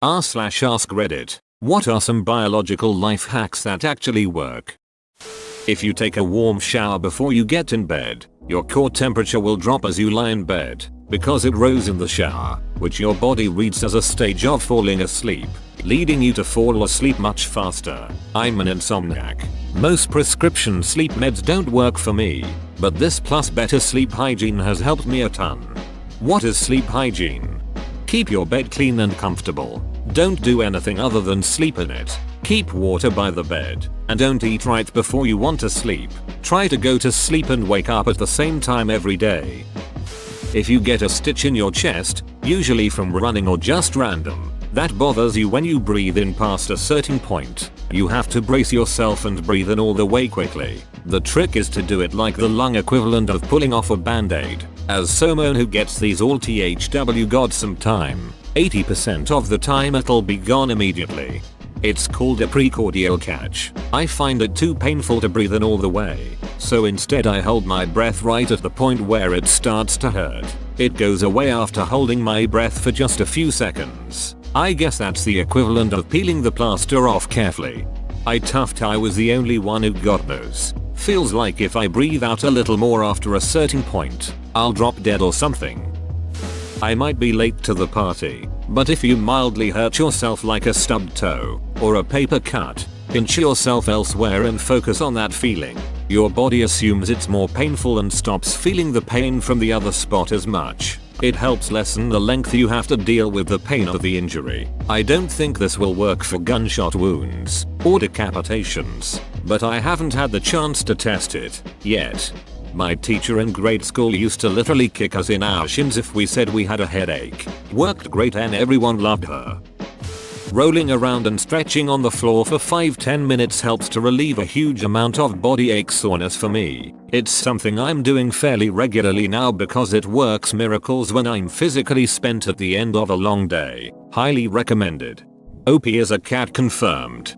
r/ask Reddit. What are some biological life hacks that actually work? If you take a warm shower before you get in bed, your core temperature will drop as you lie in bed, because it rose in the shower, which your body reads as a stage of falling asleep, leading you to fall asleep much faster. I'm an insomniac. Most prescription sleep meds don't work for me, but this plus better sleep hygiene has helped me a ton. What is sleep hygiene? Keep your bed clean and comfortable. Don't do anything other than sleep in it. Keep water by the bed, and don't eat right before you want to sleep. Try to go to sleep and wake up at the same time every day. If you get a stitch in your chest, usually from running or just random, that bothers you when you breathe in past a certain point, you have to brace yourself and breathe in all the way quickly. The trick is to do it like the lung equivalent of pulling off a band-aid. As someone who gets these all thw got some time, 80% of the time it'll be gone immediately. It's called a precordial catch. I find it too painful to breathe in all the way, so instead I hold my breath right at the point where it starts to hurt. It goes away after holding my breath for just a few seconds. I guess that's the equivalent of peeling the plaster off carefully. I was the only one who got those. Feels like if I breathe out a little more after a certain point, I'll drop dead or something. I might be late to the party, but if you mildly hurt yourself like a stubbed toe or a paper cut, pinch yourself elsewhere and focus on that feeling. Your body assumes it's more painful and stops feeling the pain from the other spot as much. It helps lessen the length you have to deal with the pain of the injury. I don't think this will work for gunshot wounds or decapitations, but I haven't had the chance to test it yet. My teacher in grade school used to literally kick us in our shins if we said we had a headache. Worked great and everyone loved her. Rolling around and stretching on the floor for 5-10 minutes helps to relieve a huge amount of body ache soreness for me. It's something I'm doing fairly regularly now because it works miracles when I'm physically spent at the end of a long day. Highly recommended. OP is a cat confirmed.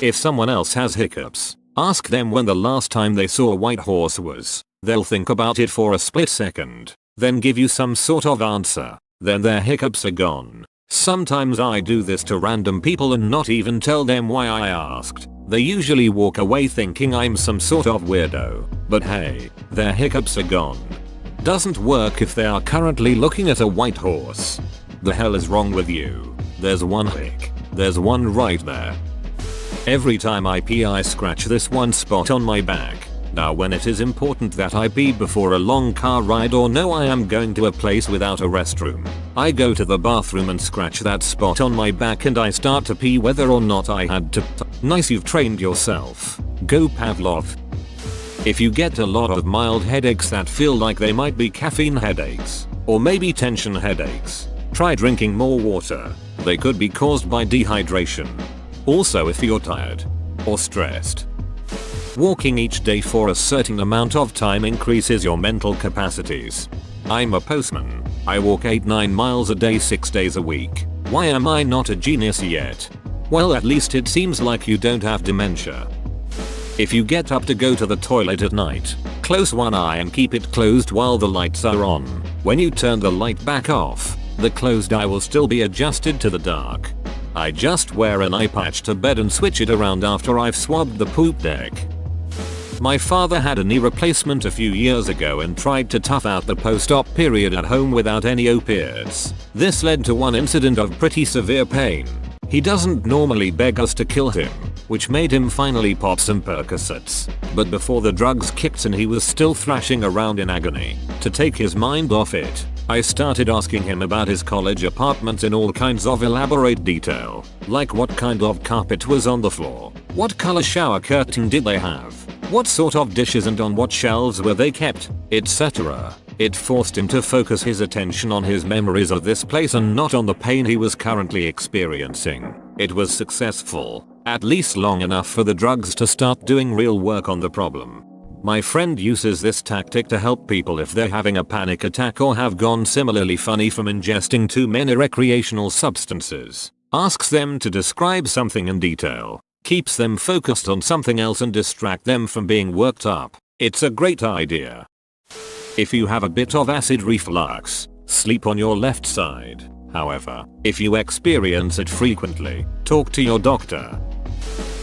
If someone else has hiccups, ask them when the last time they saw a white horse was. They'll think about it for a split second, then give you some sort of answer. Then their hiccups are gone. Sometimes I do this to random people and not even tell them why I asked. They usually walk away thinking I'm some sort of weirdo. But hey, their hiccups are gone. Doesn't work if they are currently looking at a white horse. The hell is wrong with you? There's one hick. There's one right there. Every time I pee I scratch this one spot on my back. Now when it is important that I pee before a long car ride or know I am going to a place without a restroom, I go to the bathroom and scratch that spot on my back and I start to pee whether or not I had to. Nice, you've trained yourself. Go Pavlov. If you get a lot of mild headaches that feel like they might be caffeine headaches, or maybe tension headaches, try drinking more water. They could be caused by dehydration. Also, if you're tired or stressed, walking each day for a certain amount of time increases your mental capacities. I'm a postman. I walk 8-9 miles a day 6 days a week. Why am I not a genius yet? Well, at least it seems like you don't have dementia. If you get up to go to the toilet at night, close one eye and keep it closed while the lights are on. When you turn the light back off, the closed eye will still be adjusted to the dark. I just wear an eye patch to bed and switch it around after I've swabbed the poop deck. My father had a knee replacement a few years ago and tried to tough out the post-op period at home without any opiates. This led to one incident of pretty severe pain. He doesn't normally beg us to kill him, which made him finally pop some Percocets. But before the drugs kicked in he was still thrashing around in agony. To take his mind off it, I started asking him about his college apartments in all kinds of elaborate detail, like what kind of carpet was on the floor, what color shower curtain did they have, what sort of dishes and on what shelves were they kept, etc. It forced him to focus his attention on his memories of this place and not on the pain he was currently experiencing. It was successful, at least long enough for the drugs to start doing real work on the problem. My friend uses this tactic to help people if they're having a panic attack or have gone similarly funny from ingesting too many recreational substances. Asks them to describe something in detail, keeps them focused on something else and distract them from being worked up. It's a great idea. If you have a bit of acid reflux, sleep on your left side. However, if you experience it frequently, talk to your doctor.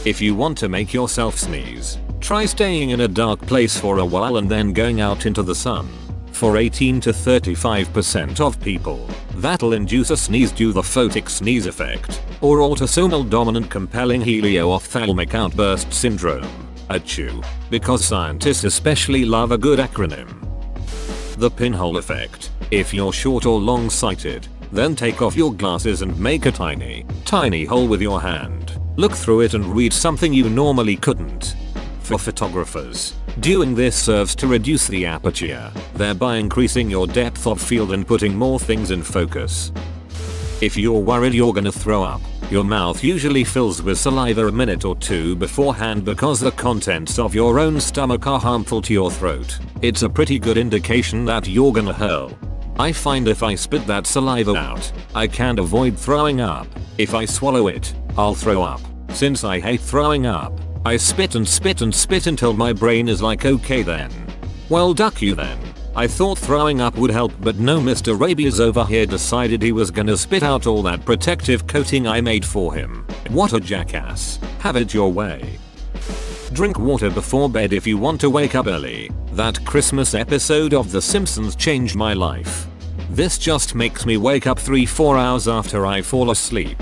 If you want to make yourself sneeze, try staying in a dark place for a while and then going out into the sun. For 18 to 35% of people, that'll induce a sneeze due to the photic sneeze effect, or autosomal dominant compelling helio-ophthalmic outburst syndrome, ADCHU, because scientists especially love a good acronym. The pinhole effect. If you're short or long-sighted, then take off your glasses and make a tiny hole with your hand. Look through it and read something you normally couldn't. For photographers, doing this serves to reduce the aperture, thereby increasing your depth of field and putting more things in focus. If you're worried you're gonna throw up, your mouth usually fills with saliva a minute or two beforehand because the contents of your own stomach are harmful to your throat. It's a pretty good indication that you're gonna hurl. I find if I spit that saliva out, I can't avoid throwing up. If I swallow it, I'll throw up. Since I hate throwing up, I spit and spit and spit until my brain is like, okay then. Well, duck you then. I thought throwing up would help, but no, Mr. Rabies over here decided he was gonna spit out all that protective coating I made for him. What a jackass. Have it your way. Drink water before bed if you want to wake up early. That Christmas episode of The Simpsons changed my life. This just makes me wake up 3-4 hours after I fall asleep.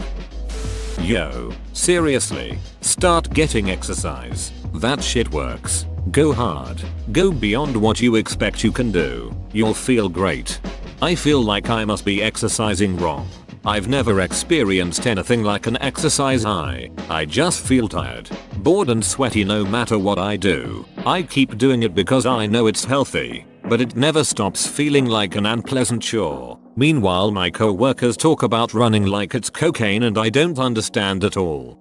Yo, seriously, start getting exercise. That shit works. Go hard. Go beyond what you expect you can do. You'll feel great. I feel like I must be exercising wrong. I've never experienced anything like an exercise high. I just feel tired, bored and sweaty no matter what I do. I keep doing it because I know it's healthy, but it never stops feeling like an unpleasant chore. Meanwhile, my co-workers talk about running like it's cocaine and I don't understand at all.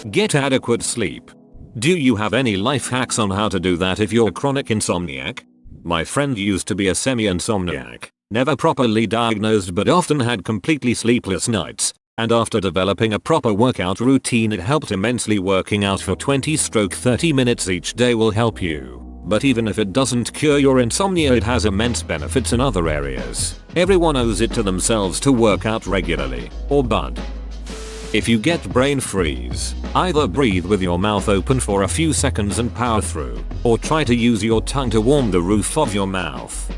Get adequate sleep. Do you have any life hacks on how to do that if you're a chronic insomniac? My friend used to be a semi-insomniac. Never properly diagnosed but often had completely sleepless nights, and after developing a proper workout routine it helped immensely. Working out for 20-30 minutes each day will help you. But even if it doesn't cure your insomnia, it has immense benefits in other areas. Everyone owes it to themselves to work out regularly, or bud. If you get brain freeze, either breathe with your mouth open for a few seconds and power through, or try to use your tongue to warm the roof of your mouth.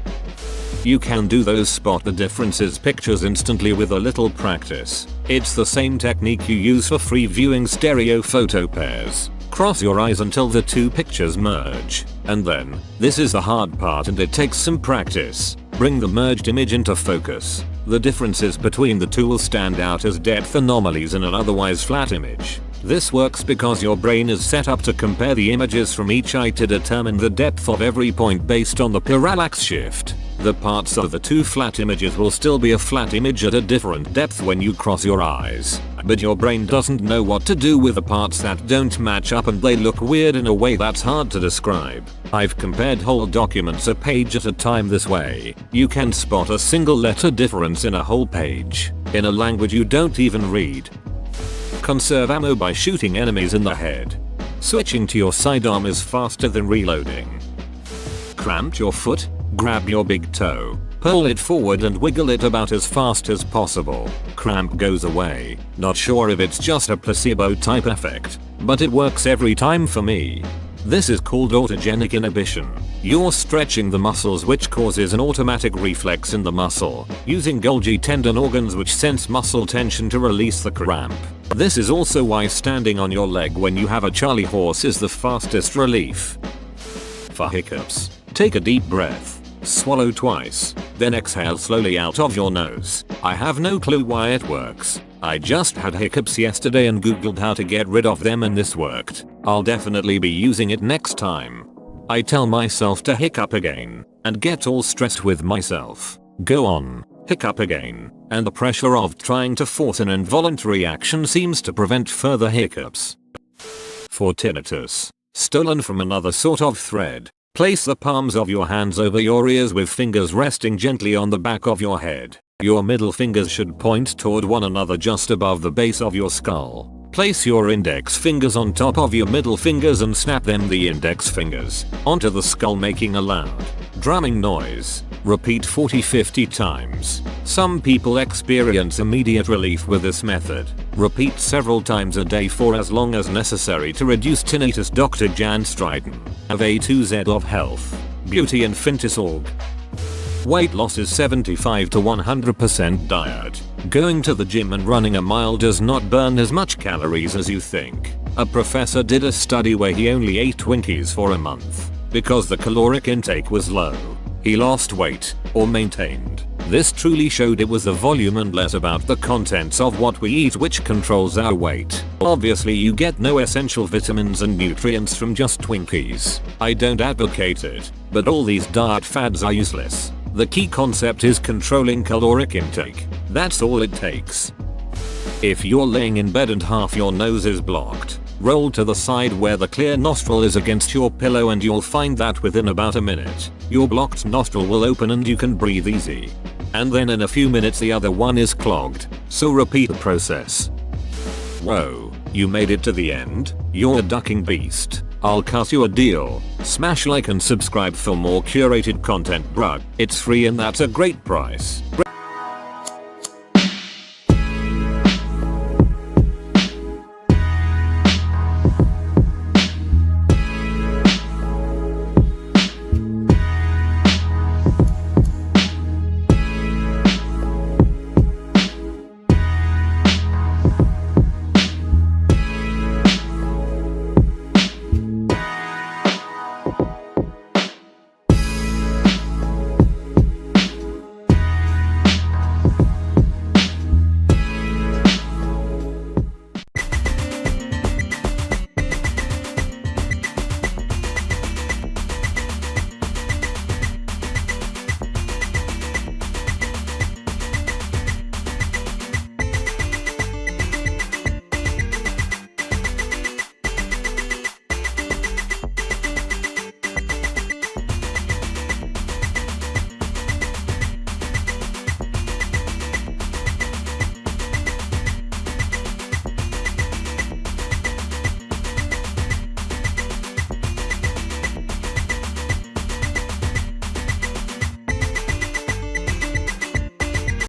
You can do those spot the differences pictures instantly with a little practice. It's the same technique you use for free viewing stereo photo pairs. Cross your eyes until the two pictures merge, and then, this is the hard part and it takes some practice, bring the merged image into focus. The differences between the two will stand out as depth anomalies in an otherwise flat image. This works because your brain is set up to compare the images from each eye to determine the depth of every point based on the parallax shift. The parts of the two flat images will still be a flat image at a different depth when you cross your eyes, but your brain doesn't know what to do with the parts that don't match up and they look weird in a way that's hard to describe. I've compared whole documents a page at a time this way. You can spot a single letter difference in a whole page, in a language you don't even read. Conserve ammo by shooting enemies in the head. Switching to your sidearm is faster than reloading. Cramped your foot? Grab your big toe, pull it forward and wiggle it about as fast as possible. Cramp goes away. Not sure if it's just a placebo type effect, but it works every time for me. This is called autogenic inhibition. You're stretching the muscles which causes an automatic reflex in the muscle, using Golgi tendon organs which sense muscle tension to release the cramp. This is also why standing on your leg when you have a Charlie horse is the fastest relief. For hiccups, take a deep breath. Swallow twice, then exhale slowly out of your nose. I have no clue why it works. I just had hiccups yesterday and googled how to get rid of them and this worked. I'll definitely be using it next time. I tell myself to hiccup again, and get all stressed with myself. Go on, hiccup again, and the pressure of trying to force an involuntary action seems to prevent further hiccups. For tinnitus, stolen from another sort of thread. Place the palms of your hands over your ears with fingers resting gently on the back of your head. Your middle fingers should point toward one another just above the base of your skull. Place your index fingers on top of your middle fingers and snap them, the index fingers, onto the skull, making a loud, drumming noise. Repeat 40-50 times. Some people experience immediate relief with this method. Repeat several times a day for as long as necessary to reduce tinnitus. Dr. Jan Stryden of A2Z of Health, Beauty and Fitness Org. Weight loss is 75 to 100% diet. Going to the gym and running a mile does not burn as much calories as you think. A professor did a study where he only ate Twinkies for a month. Because the caloric intake was low, he lost weight, or maintained. This truly showed it was the volume and less about the contents of what we eat which controls our weight. Obviously you get no essential vitamins and nutrients from just Twinkies. I don't advocate it, but all these diet fads are useless. The key concept is controlling caloric intake. That's all it takes. If you're laying in bed and half your nose is blocked, roll to the side where the clear nostril is against your pillow and you'll find that within about a minute, your blocked nostril will open and you can breathe easy. And then in a few minutes the other one is clogged, so repeat the process. Whoa, you made it to the end? You're a ducking beast. I'll cut you a deal. Smash like and subscribe for more curated content, bruh. It's free and that's a great price.